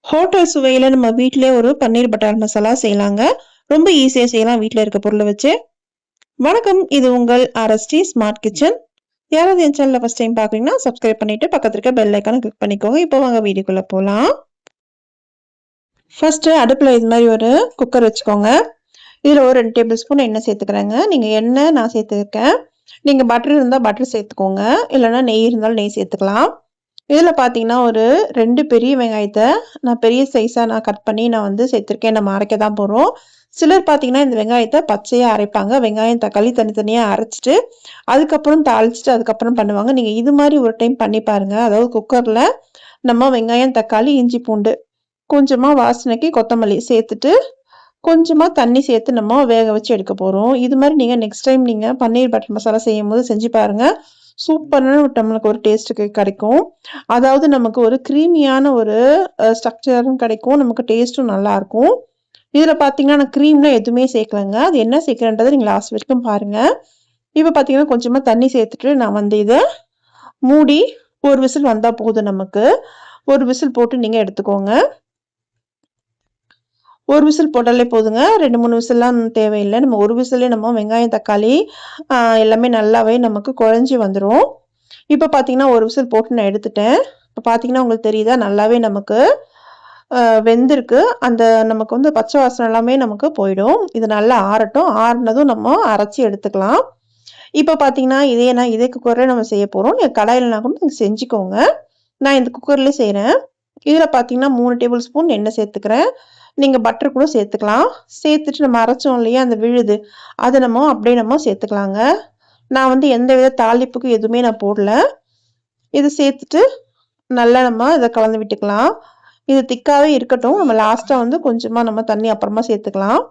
Hotel சுவையில நம்ம வீட்டிலேயே ஒரு பன்னீர் பட்டர் மசாலா செய்யலாங்க. ரொம்ப ஈஸியா செய்யலாம் வீட்ல இருக்க பொருள வச்சு. வணக்கம், இது உங்கள் ஆர்எஸ்டி ஸ்மார்ட் கிச்சன். யாராவது என் சேனல ஃபர்ஸ்ட் டைம் பார்க்குறீங்கன்னா, சப்ஸ்கிரைப் பண்ணிட்டு பக்கத்துல இருக்க பெல் ஐகான கிளிக் பண்ணிக்கோங்க. இப்போ வாங்க வீடியோக்குள்ள போலாம். ஃபர்ஸ்ட் அடுப்புல இது மாதிரி ஒரு குக்கர் வச்சுக்கோங்க. இதுல ஒரு 2 டேபிள் ஸ்பூன் எண்ணெய் சேர்த்துக்கிறேங்க. நீங்க எண்ணெய் நான் சேர்த்துருக்கேன். நீங்க பட்டர் இருந்தா பட்டர் சேர்த்துக்கோங்க. இல்லைன்னா நெய் இருந்தாலும் நெய் சேர்த்துக்கலாம். இதுல பார்த்தீங்கன்னா, ஒரு 2 பெரிய வெங்காயத்த நான் பெரிய சைஸா கட் பண்ணி சேர்த்துருக்கேன். நம்ம அரைக்க தான் போறோம். சிலர் பார்த்தீங்கன்னா, இந்த வெங்காயத்த பச்சையா அரைப்பாங்க. வெங்காயம், தக்காளி தனித்தனியா அரைச்சுட்டு, அதுக்கப்புறம் தாளிச்சுட்டு அதுக்கப்புறம் பண்ணுவாங்க. நீங்க இது மாரி ஒரு டைம் பண்ணி பாருங்க. அதாவது குக்கர்ல நம்ம வெங்காயம், தக்காளி, இஞ்சி, பூண்டு, கொஞ்சமா வாசனைக்கு கொத்தமல்லி சேர்த்துட்டு, கொஞ்சமா தண்ணி சேர்த்து நம்ம வேக வச்சு எடுக்க போறோம். இது மாரி நீங்க நெக்ஸ்ட் டைம் நீங்க பன்னீர் பட்டர் மசாலா செய்யும்போது செஞ்சு பாருங்க. சூப்பரான நம்மளுக்கு ஒரு டேஸ்ட்டுக்கு கிடைக்கும். அதாவது நமக்கு ஒரு கிரீமியான ஒரு ஸ்ட்ரக்சரும் கிடைக்கும். நமக்கு டேஸ்ட்டும் நல்லாயிருக்கும். இதில பார்த்தீங்கன்னா, நான் கிரீம்லாம் எதுவுமே சேர்க்கலங்க. அது என்ன சேர்க்கிறேன்றத நீங்க லாஸ்ட் வரைக்கும் பாருங்க. இப்போ பார்த்தீங்கன்னா, கொஞ்சமா தண்ணி சேர்த்துட்டு நான் இத மூடி ஒரு விசில் வந்தா போதும் நமக்கு. ஒரு விசில் போட்டு நீங்க எடுத்துக்கோங்க. ஒரு விசில் போட்டாலே போதுங்க. 2, 3 விசில்லாம் தேவையில்ல. நம்ம ஒரு விசில்லே நம்ம வெங்காயம், தக்காளி எல்லாமே நல்லாவே நமக்கு குழஞ்சு வந்துரும். இப்ப பார்த்தீங்கன்னா, ஒரு விசில் போட்டு நான் எடுத்துட்டேன். இப்ப பார்த்தீங்கன்னா, உங்களுக்கு தெரியுதா? நல்லாவே நமக்கு வெந்திருக்கு. அந்த நமக்கு பச்சை வாசனை எல்லாமே நமக்கு போயிடும். இது நல்லா ஆறட்டும். ஆறுனதும் நம்ம அரைச்சு எடுத்துக்கலாம். இப்ப பார்த்தீங்கன்னா, இதே குக்கர்ல நம்ம செய்ய போறோம். நீங்க கடாயிலனா கூட நீங்க செஞ்சுக்கோங்க. நான் இந்த குக்கர்லயே செய்றேன். இதுல பார்த்தீங்கன்னா, 3 டேபிள் ஸ்பூன் எண்ணெய் சேர்த்துக்கிறேன். நீங்க பட்டர் கூட சேர்த்துக்கலாம். சேர்த்துட்டு நம்ம அரைச்சோம் இல்லையா? அந்த விழுது. அத அப்படியே நம்ம சேர்த்துக்கலாங்க. நான் எந்த வித தாளிப்புக்கும் எதுவுமே நான் போடல. இத சேர்த்துட்டு நல்லா நம்ம இத கலந்து விட்டுக்கலாம். இது திக்காவே இருக்கட்டும். நம்ம லாஸ்ட்டா கொஞ்சமா நம்ம தண்ணி அப்புறமா சேர்த்துக்கலாம்.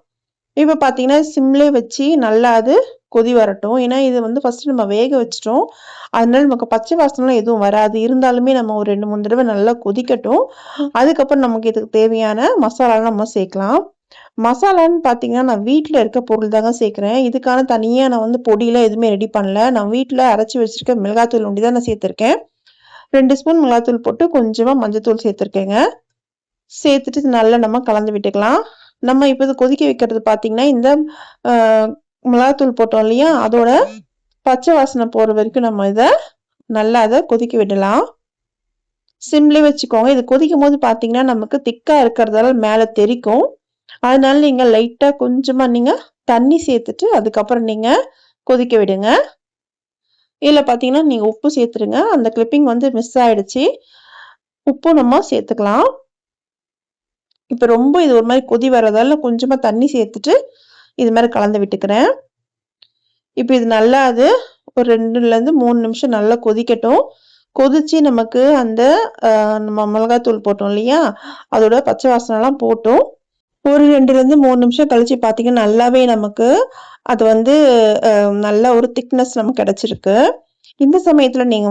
இப்ப பார்த்தீங்கன்னா, சிம்லயே வச்சு நல்லா அது கொதி வரட்டும். ஏன்னா இது ஃபர்ஸ்ட் நம்ம வேக வச்சுட்டோம். அதனால நமக்கு பச்சை வாசனைலாம் எதுவும் வராது. இருந்தாலுமே நம்ம ஒரு 2, 3 தடவை நல்லா கொதிக்கட்டும். அதுக்கப்புறம் நமக்கு இதுக்கு தேவையான மசாலாலாம் நம்ம சேர்க்கலாம். மசாலான்னு பார்த்தீங்கன்னா, நான் வீட்ல இருக்க பொருள் தாங்க சேர்க்கிறேன். இதுக்கான தனியா நான் பொடியெல்லாம் எதுவுமே ரெடி பண்ணல. நான் வீட்ல அரைச்சு வச்சிருக்க மிளகாத்தூள் ஒண்டி தான் நான் சேர்த்திருக்கேன். 2 ஸ்பூன் மிளகாத்தூள் போட்டு கொஞ்சமா மஞ்சத்தூள் சேர்த்திருக்கேங்க. சேர்த்துட்டு நல்லா நம்ம கலந்து விட்டுக்கலாம். நம்ம இப்ப இது கொதிக்க வைக்கிறது பார்த்தீங்கன்னா, இந்த அ மிளகாத்தூள் போட்டோம் இல்லையா? அதோட பச்சை வாசனை போற வரைக்கும் நம்ம இத நல்லா கொதிக்க விடலாம். சிம்லயே வச்சுக்கோங்க. இது கொதிக்கும்போது பார்த்தீங்கன்னா, நமக்கு திக்கா இருக்கிறதால மேல தெறிக்கும். அதனால நீங்க லைட்டா கொஞ்சமா நீங்க தண்ணி சேர்த்துட்டு, அதுக்கப்புறம் நீங்க கொதிக்க விடுங்க. இதுல பார்த்தீங்கன்னா, நீங்க உப்பு சேர்த்துருங்க. அந்த கிளிப்பிங் மிஸ் ஆயிடுச்சு. உப்பும் நம்ம சேர்த்துக்கலாம். இப்ப ரொம்ப இது ஒரு மாரி கொதி வர்றதால கொஞ்சமா தண்ணி சேர்த்துட்டு, இது மாரி கலந்து விட்டுக்கிறேன். இப்ப இது நல்லா ஒரு 2லேருந்து 3 நிமிஷம் நல்லா கொதிக்கட்டும். கொதிச்சு நமக்கு அந்த நம்ம மிளகாத்தூள் போட்டோம் இல்லையா? அதோட பச்சை வாசனைலாம் போட்டும். ஒரு 2லேருந்து 3 நிமிஷம் கழிச்சு பார்த்தீங்கன்னா, நல்லாவே நமக்கு அது நல்ல ஒரு திக்னஸ் நமக்கு கிடைச்சிருக்கு. இந்த சமயத்துல நீங்க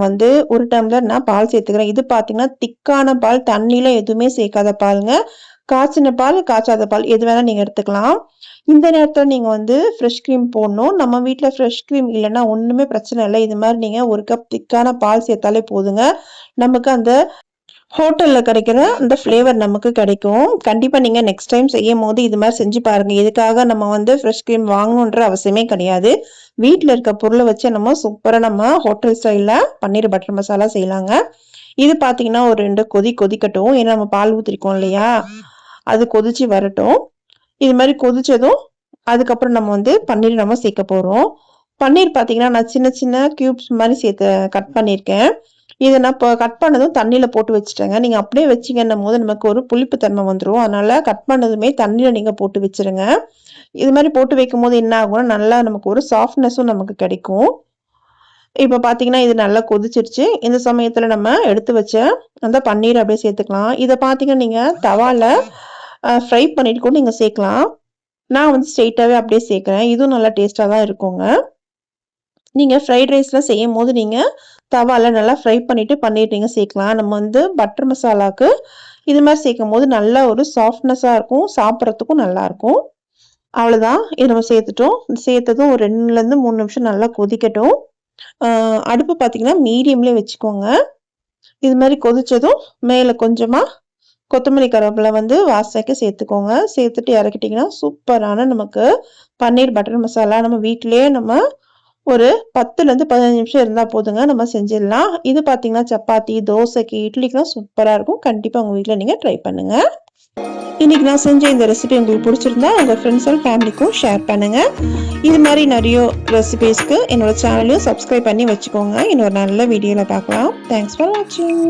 1 டம்ளர் நான் பால் சேர்த்துக்கிறேன். இது பார்த்தீங்கன்னா, திக்கான பால், தண்ணிலாம் எதுவுமே சேர்க்காத பாலுங்க. காய்ச்சின பால், காய்ச்சாத பால் எது வேணா நீங்க எடுத்துக்கலாம். இந்த நேரத்துல நீங்க ஃப்ரெஷ் கிரீம் போடணும். நம்ம வீட்ல ஃப்ரெஷ் கிரீம் இல்லன்னா ஒண்ணுமே பிரச்சனை இல்ல. இது மாரி நீங்க 1 கப் திக்கான பால் சேர்த்தாலே போதுங்க. நமக்கு அந்த ஹோட்டல்ல கிடைக்கிற அந்த ஃப்ளேவர் நமக்கு கிடைக்கும். கண்டிப்பா நீங்க நெக்ஸ்ட் டைம் செய்யும்போது இது மாரி செஞ்சு பாருங்க. இதுக்காக நம்ம ஃப்ரெஷ் கிரீம் வாங்கணுன்ற அவசியமே கிடையாது. வீட்ல இருக்க பொருள வச்சு சூப்பரா நம்ம ஹோட்டல் ஸ்டைல்ல பன்னீர் பட்டர் மசாலா செய்யலாங்க. இது பார்த்தீங்கன்னா, ஒரு 2 கொதிக்கட்டும். ஏன்னா நம்ம பால் ஊத்திருக்கோம் இல்லையா? அது கொதிச்சு வரட்டும். இது மாரி கொதிச்சதும், அதுக்கப்புறம் நம்ம பன்னீர் நம்ம சேர்க்க போறோம். பன்னீர் பார்த்தீங்கன்னா, நான் சின்ன சின்ன கியூப்ஸ் மாரி கட் பண்ணியிருக்கேன். இத நான் இப்போ கட் பண்ணதும் தண்ணீல போட்டு வச்சுட்டேங்க. நீங்க அப்படியே வச்சீங்கன்னும்போது நமக்கு ஒரு புளிப்பு தன்மை வந்துரும். அதனால கட் பண்ணதுமே தண்ணீல நீங்க போட்டு வச்சுருங்க. இது மாரி போட்டு வைக்கும்போது என்ன ஆகும்னா, நல்லா நமக்கு ஒரு சாஃப்ட்னஸும் நமக்கு கிடைக்கும். இப்ப பார்த்தீங்கன்னா, இது நல்லா கொதிச்சிருச்சு. இந்த சமயத்துல நம்ம எடுத்து வச்ச அந்த பன்னீர அப்படியே சேர்த்துக்கலாம். இத பார்த்தீங்கன்னா, நீங்க தவால ஃப்ரை பண்ணிட்டு கூட நீங்க சேர்க்கலாம். நான் ஸ்ட்ரெயிட்டாவே அப்படியே சேர்க்கிறேன். இதுவும் நல்லா டேஸ்ட்டா தான் இருக்குங்க. நீங்க ஃப்ரைட் ரைஸ்லாம் செய்யும்போது நீங்க தவால நல்லா ஃப்ரை பண்ணிட்டு பன்னீர் நீங்க சேர்க்கலாம். நம்ம பட்டர் மசாலாக்கு இது மாரி சேர்க்கும்போது நல்ல ஒரு சாஃப்ட்னஸா இருக்கும். சாப்பிடறதுக்கும் நல்லாருக்கும். அவ்வளோதான். இத நம்ம சேர்த்துட்டோம். சேர்த்ததும் ஒரு 2லேருந்து 3 நிமிஷம் நல்லா கொதிக்கட்டும். அடுப்பு பார்த்தீங்கன்னா, மீடியம்லயே வச்சுக்கோங்க. இது மாரி கொதிச்சதும் மேல கொஞ்சமா கொத்தமல்லி கருவேப்பிலை வந்து வாசனைக்கு சேர்த்துக்கோங்க. சேர்த்துட்டு இறக்கிட்டிங்கன்னா சூப்பரான நமக்கு பன்னீர் பட்டர் மசாலா நம்ம வீட்டிலேயே நம்ம ஒரு 10லேருந்து 15 நிமிஷம் இருந்தால் போதுங்க, நம்ம செஞ்சிடலாம். இது பார்த்தீங்கன்னா சப்பாத்தி, தோசைக்கு, இட்லிக்கெலாம் சூப்பராக இருக்கும். கண்டிப்பாக உங்கள் வீட்டில் நீங்கள் ட்ரை பண்ணுங்கள். இன்னைக்கு நான் செஞ்ச இந்த ரெசிபி உங்களுக்கு பிடிச்சிருந்தா உங்கள் ஃப்ரெண்ட்ஸ் அண்ட் ஃபேமிலிக்கும் ஷேர் பண்ணுங்கள். இது மாதிரி நிறைய ரெசிபீஸ்க்கு என்னோட சேனலையும் சப்ஸ்கிரைப் பண்ணி வச்சுக்கோங்க. இன்னொரு நல்ல வீடியோவில் பார்க்கலாம். தேங்க்ஸ் ஃபார் வாட்சிங்.